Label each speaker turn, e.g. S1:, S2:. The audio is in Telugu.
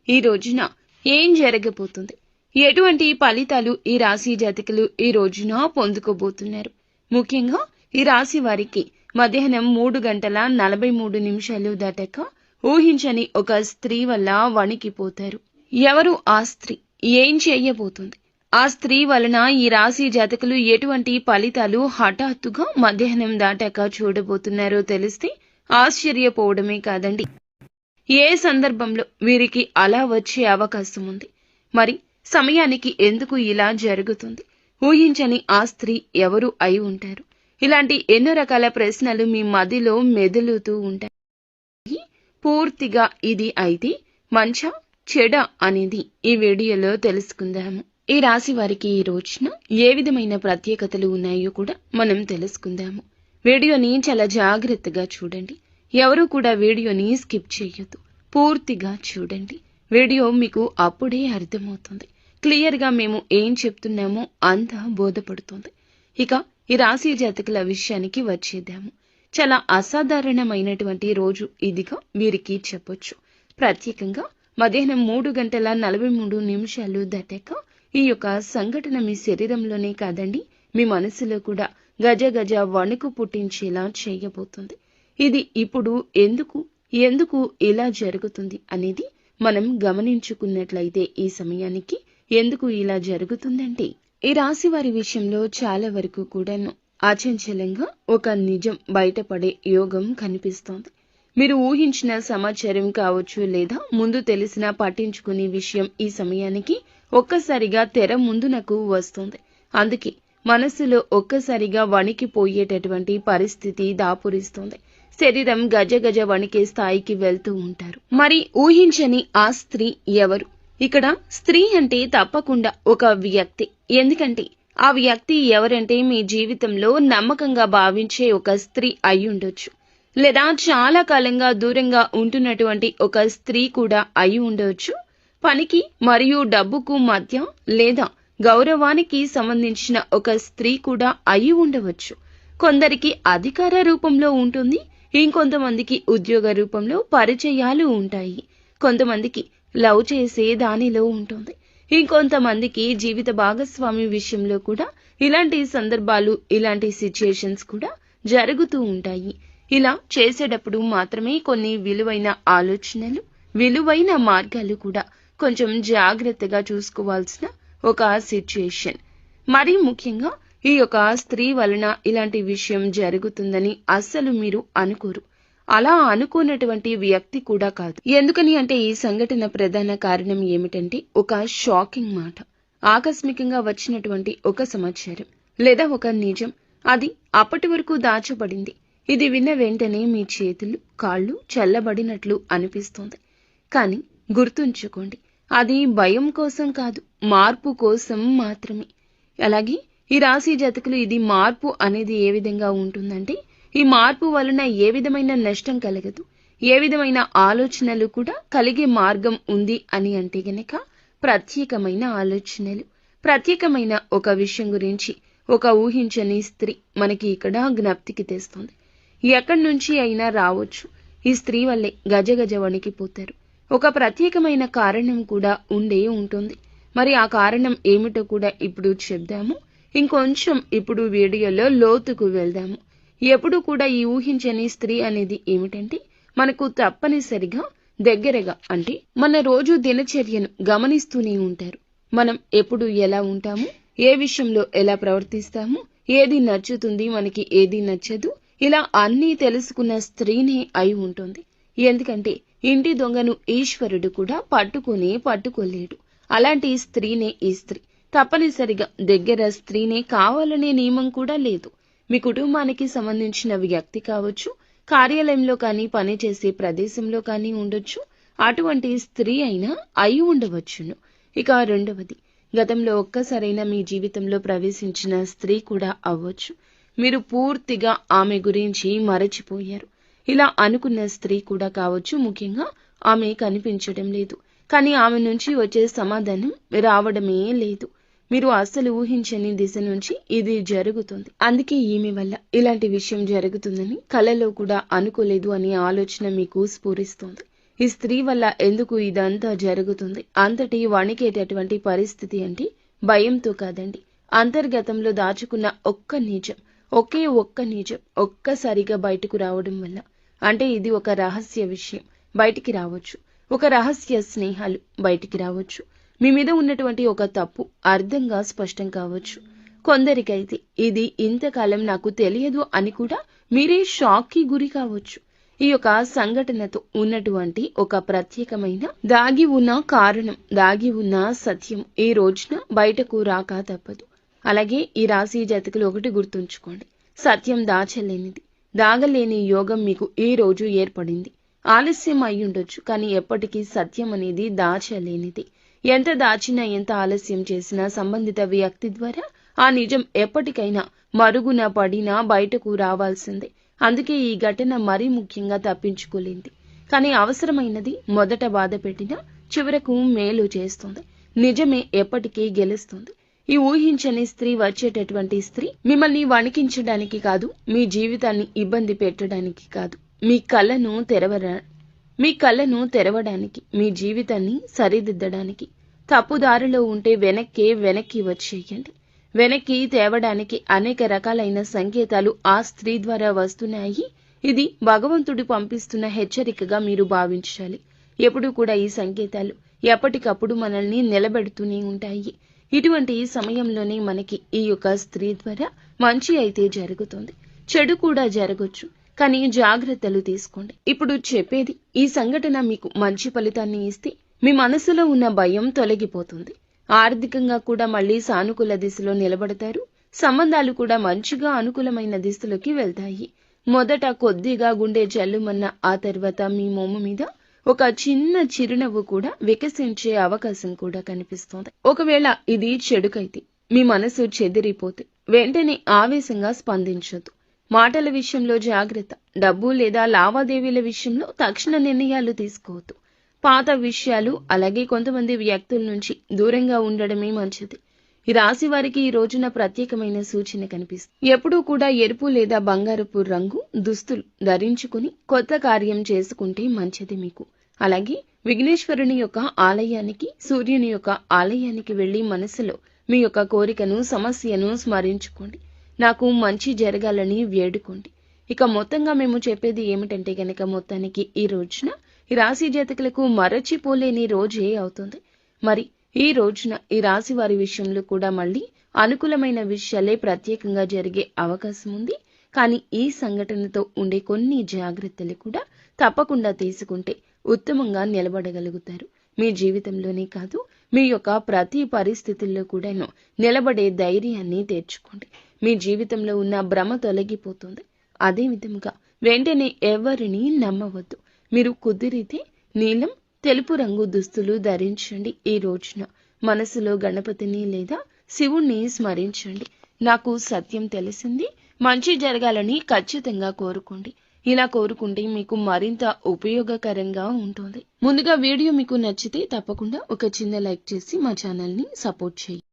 S1: ఈ రోజున ఏం జరగబోతుంది, ఎటువంటి ఫలితాలు ఈ రాశి జాతకులు ఈ రోజున పొందుకోబోతున్నారు. ముఖ్యంగా ఈ రాశి వారికి మధ్యాహ్నం 3:43 దాటాక ఊహించని ఒక స్త్రీ వల్ల వణికిపోతారు. ఎవరు ఆ స్త్రీ, ఏం చేయబోతుంది, ఆ స్త్రీ వలన ఈ రాశి జాతకులు ఎటువంటి ఫలితాలు హఠాత్తుగా మధ్యాహ్నం దాటాక చూడబోతున్నారో తెలిస్తే ఆశ్చర్యపోవడమే కాదండి, ఏ సందర్భంలో వీరికి అలా వచ్చే అవకాశం ఉంది, మరి సమయానికి ఎందుకు ఇలా జరుగుతుంది, ఊహించని ఆ స్త్రీ ఎవరు అయి ఉంటారు, ఇలాంటి ఎన్నో రకాల ప్రశ్నలు మీ మదిలో మెదులుతూ ఉంటాయి. పూర్తిగా ఇది అయితే మంచా చెడ అనేది ఈ వీడియోలో తెలుసుకుందాము. ఈ రాశి వారికి ఈ రోజున ఏ విధమైన ప్రత్యేకతలు ఉన్నాయో కూడా మనం తెలుసుకుందాము. వీడియోని చాలా జాగ్రత్తగా చూడండి. ఎవరు కూడా వీడియోని స్కిప్ చేయొద్దు, పూర్తిగా చూడండి. వీడియో మీకు అప్పుడే అర్థమవుతుంది. క్లియర్గా మేము ఏం చెప్తున్నామో అంతా బోధపడుతుంది. ఇక ఈ రాశి జాతకుల విషయానికి వచ్చేద్దాము. చాలా అసాధారణమైనటువంటి రోజు ఇదిగా వీరికి చెప్పొచ్చు. ప్రత్యేకంగా మధ్యాహ్నం 3:43 దాటాక ఈ యొక్క సంఘటన మీ శరీరంలోనే కాదండి, మీ మనసులో కూడా గజ గజ వణుకు పుట్టించేలా చేయబోతుంది. ఇది ఇప్పుడు ఎందుకు ఇలా జరుగుతుంది అనేది మనం గమనించుకున్నట్లయితే ఈ సమయానికి ఎందుకు ఇలా జరుగుతుందంటే, ఈ రాశి వారి విషయంలో చాలా వరకు కూడాను అచంచలంగా ఒక నిజం బయటపడే యోగం కనిపిస్తోంది. మీరు ఊహించిన సమాచారం కావచ్చు, లేదా ముందు తెలిసిన పట్టించుకునే విషయం ఈ సమయానికి ఒక్కసారిగా తెర ముందునకు వస్తుంది. అందుకే మనస్సులో ఒక్కసారిగా వణికిపోయేటటువంటి పరిస్థితి దాపురిస్తుంది. శరీరం గజగజ వణికే స్థాయికి వెళ్తూ ఉంటారు. మరి ఊహించని ఆ స్త్రీ ఎవరు? ఇక్కడ స్త్రీ అంటే తప్పకుండా ఒక వ్యక్తి. ఎందుకంటే ఆ వ్యక్తి ఎవరంటే మీ జీవితంలో నమ్మకంగా భావించే ఒక స్త్రీ అయి ఉండొచ్చు, లేదా చాలా కాలంగా దూరంగా ఉంటున్నటువంటి ఒక స్త్రీ కూడా అయి ఉండవచ్చు. పనికి మరియు డబ్బుకు మధ్య లేదా గౌరవానికి సంబంధించిన ఒక స్త్రీ కూడా అయి ఉండవచ్చు. కొందరికి అధికార రూపంలో ఉంటుంది, ఇంకొంతమందికి ఉద్యోగ రూపంలో పరిచయాలు ఉంటాయి, కొంతమందికి లవ్ చేసే దానిలో ఉంటుంది, ఇంకొంతమందికి జీవిత భాగస్వామి విషయంలో కూడా ఇలాంటి సందర్భాలు, ఇలాంటి సిచ్యుయేషన్స్ కూడా జరుగుతూ ఉంటాయి. ఇలా చేసేటప్పుడు మాత్రమే కొన్ని విలువైన ఆలోచనలు, విలువైన మార్గాలు కూడా కొంచెం జాగ్రత్తగా చూసుకోవాల్సిన ఒక సిచ్యుయేషన్. మరీ ముఖ్యంగా ఈ యొక్క స్త్రీ వలన ఇలాంటి విషయం జరుగుతుందని అస్సలు మీరు అనుకోరు. అలా అనుకోనటువంటి వ్యక్తి కూడా కాదు. ఎందుకని అంటే ఈ సంఘటన ప్రధాన కారణం ఏమిటంటే ఒక షాకింగ్ మాట, ఆకస్మికంగా వచ్చినటువంటి ఒక సమాచారం లేదా ఒక నిజం. అది అప్పటి వరకు దాచబడింది. ఇది విన్న వెంటనే మీ చేతులు కాళ్ళు చల్లబడినట్లు అనిపిస్తుంది. కానీ గుర్తుంచుకోండి, అది భయం కోసం కాదు, మార్పు కోసం మాత్రమే. అలాగే ఈ రాశి జాతకులు ఇది మార్పు అనేది ఏ విధంగా ఉంటుందంటే, ఈ మార్పు వలన ఏ విధమైన నష్టం కలగదు, ఏ విధమైన ఆలోచనలు కూడా కలిగే మార్గం ఉంది అని అంటే గనక ప్రత్యేకమైన ఆలోచనలు, ప్రత్యేకమైన ఒక విషయం గురించి ఒక ఊహించని స్త్రీ మనకి ఇక్కడ జ్ఞప్తికి తెస్తుంది. ఎక్కడి నుంచి అయినా రావచ్చు. ఈ స్త్రీ వల్లే గజగజ వణికిపోతారు. ఒక ప్రత్యేకమైన కారణం కూడా ఉండే ఉంటుంది. మరి ఆ కారణం ఏమిటో కూడా ఇప్పుడు చెప్దాము. ఇంకొంచెం ఇప్పుడు వీడియోలో లోతుకు వెళ్దాము. ఎప్పుడు కూడా ఈ ఊహించని స్త్రీ అనేది ఏమిటంటే, మనకు తప్పనిసరిగా దగ్గరగా అంటే మన రోజు దినచర్యను గమనిస్తూనే ఉంటారు. మనం ఎప్పుడు ఎలా ఉంటాము, ఏ విషయంలో ఎలా ప్రవర్తిస్తాము, ఏది నచ్చుతుంది, మనకి ఏది నచ్చదు, ఇలా అన్నీ తెలుసుకున్న స్త్రీనే అయి ఉంటుంది. ఎందుకంటే ఇంటి దొంగను ఈశ్వరుడు కూడా పట్టుకోలేడు. అలాంటి స్త్రీనే ఈ స్త్రీ. తప్పనిసరిగా దగ్గర స్త్రీనే కావాలనే నియమం కూడా లేదు. మీ కుటుంబానికి సంబంధించిన వ్యక్తి కావచ్చు, కార్యాలయంలో కానీ పనిచేసే ప్రదేశంలో కానీ ఉండొచ్చు, అటువంటి స్త్రీ అయినా అయి ఉండవచ్చును. ఇక రెండవది, గతంలో ఒక్కసారైనా మీ జీవితంలో ప్రవేశించిన స్త్రీ కూడా అవ్వచ్చు. మీరు పూర్తిగా ఆమె గురించి మరచిపోయారు. ఇలా అనుకున్న స్త్రీ కూడా కావచ్చు. ముఖ్యంగా ఆమె కనిపించడం లేదు, కానీ ఆమె నుంచి వచ్చే సమాధానం రావడమే లేదు. మీరు అస్సలు ఊహించని దిశ నుంచి ఇది జరుగుతుంది. అందుకే ఈమె వల్ల ఇలాంటి విషయం జరుగుతుందని కలలో కూడా అనుకోలేదు అనే ఆలోచన మీకు స్ఫురిస్తోంది. ఈ స్త్రీ వల్ల ఎందుకు ఇదంతా జరుగుతుంది? అంతటి వణికేటటువంటి పరిస్థితి అంటే భయంతో కాదండి, అంతర్గతంలో దాచుకున్న ఒకే ఒక్క నిజం ఒక్కసారిగా బయటకు రావడం వల్ల. అంటే ఇది ఒక రహస్య విషయం బయటికి రావచ్చు, ఒక రహస్య స్నేహాలు బయటికి రావచ్చు, మీ మీద ఉన్నటువంటి ఒక తప్పు అర్థంగా స్పష్టం కావచ్చు. కొందరికైతే ఇది ఇంతకాలం నాకు తెలియదు అని కూడా మీరే షాక్కి గురి కావచ్చు. ఈ యొక్క సంఘటనతో ఉన్నటువంటి ఒక ప్రత్యేకమైన దాగి ఉన్న కారణం, దాగి ఉన్న సత్యం ఈ రోజున బయటకు రాక తప్పదు. అలాగే ఈ రాశి జాతకులు ఒకటి గుర్తుంచుకోండి, సత్యం దాచలేనిది, దాగలేని యోగం మీకు ఈ రోజు ఏర్పడింది. ఆలస్యం అయ్యుండొచ్చు, కానీ ఎప్పటికీ సత్యం అనేది దాచలేనిది. ఎంత దాచినా, ఎంత ఆలస్యం చేసినా సంబంధిత వ్యక్తి ద్వారా ఆ నిజం ఎప్పటికైనా మరుగున పడినా బయటకు రావాల్సిందే. అందుకే ఈ ఘటన మరీ ముఖ్యంగా తప్పించుకోలేంది. కానీ అవసరమైనది మొదట బాధ పెట్టినా చివరకు మేలు చేస్తుంది. నిజమే ఎప్పటికీ గెలుస్తుంది. ఈ ఊహించని స్త్రీ వచ్చేటటువంటి స్త్రీ మిమ్మల్ని వణికించడానికి కాదు, మీ జీవితాన్ని ఇబ్బంది పెట్టడానికి కాదు, మీ కళ్ళను తెరవడానికి, మీ జీవితాన్ని సరిదిద్దడానికి. తప్పుదారిలో ఉంటే వెనక్కి వచ్చేయండి. వెనక్కి తేవడానికి అనేక రకాలైన సంకేతాలు ఆ స్త్రీ ద్వారా వస్తున్నాయి. ఇది భగవంతుడు పంపిస్తున్న హెచ్చరికగా మీరు భావించాలి. ఎప్పుడూ కూడా ఈ సంకేతాలు ఎప్పటికప్పుడు మనల్ని నిలబెడుతూనే ఉంటాయి. ఇటువంటి సమయంలోనే మనకి ఈ యొక్క స్త్రీ ద్వారా మంచి అయితే జరుగుతుంది, చెడు కూడా జరగొచ్చు. కానీ జాగ్రత్తలు తీసుకోండి. ఇప్పుడు చెప్పేది, ఈ సంఘటన మీకు మంచి ఫలితాన్ని ఇస్తే మీ మనసులో ఉన్న భయం తొలగిపోతుంది. ఆర్థికంగా కూడా మళ్ళీ సానుకూల దిశలో నిలబడతారు. సంబంధాలు కూడా మంచిగా అనుకూలమైన దిశలోకి వెళ్తాయి. మొదట కొద్దిగా గుండె జల్లుమన్న, ఆ తర్వాత మీ మొమ్ము మీద ఒక చిన్న చిరునవ్వు కూడా వికసించే అవకాశం కూడా కనిపిస్తోంది. ఒకవేళ ఇది చెడుకైతే, మీ మనసు చెదిరిపోతే వెంటనే ఆవేశంగా స్పందించొద్దు. మాటల విషయంలో జాగ్రత్త. డబ్బు లేదా లావాదేవీల విషయంలో తక్షణ నిర్ణయాలు తీసుకోవద్దు. పాత విషయాలు, అలాగే కొంతమంది వ్యక్తుల నుంచి దూరంగా ఉండడమే మంచిది. ఈ రాశి వారికి ఈ రోజున ప్రత్యేకమైన సూచన కనిపిస్తుంది. ఎప్పుడూ కూడా ఎరుపు లేదా బంగారపు రంగు దుస్తులు ధరించుకుని కొత్త కార్యం చేసుకుంటే మంచిది మీకు. అలాగే విఘ్నేశ్వరుని యొక్క ఆలయానికి, సూర్యుని యొక్క ఆలయానికి వెళ్లి మనసులో మీ యొక్క కోరికను, సమస్యను స్మరించుకోండి. నాకు మంచి జరగాలని వేడుకోండి. ఇక మొత్తంగా మేము చెప్పేది ఏమిటంటే గనక, మొత్తానికి ఈ రోజున ఈ రాశి జాతకులకు మరచిపోలేని రోజే అవుతుంది. మరి ఈ రోజున ఈ రాశి వారి విషయంలో కూడా మళ్ళీ అనుకూలమైన విషయాలే ప్రత్యేకంగా జరిగే అవకాశం ఉంది. కానీ ఈ సంఘటనతో ఉండే కొన్ని జాగ్రత్తలు కూడా తప్పకుండా తీసుకుంటే ఉత్తమంగా నిలబడగలుగుతారు. మీ జీవితంలోనే కాదు, మీ యొక్క ప్రతి పరిస్థితుల్లో కూడా నిలబడే ధైర్యాన్ని తెచ్చుకోండి. మీ జీవితంలో ఉన్న భ్రమ తొలగిపోతుంది. అదే విధంగా వెంటనే ఎవరిని నమ్మవద్దు. మీరు కుదిరితే నీలం, తెలుపు రంగు దుస్తులు ధరించండి. ఈ రోజున మనసులో గణపతిని లేదా శివుణ్ణి స్మరించండి. నాకు సత్యం తెలిసింది, మంచి జరగాలని ఖచ్చితంగా కోరుకోండి. ఇలా కోరుకుంటే మీకు మరింత ఉపయోగకరంగా ఉంటుంది. ముందుగా వీడియో మీకు నచ్చితే తప్పకుండా ఒక చిన్న లైక్ చేసి మా ఛానల్ని సపోర్ట్ చేయండి.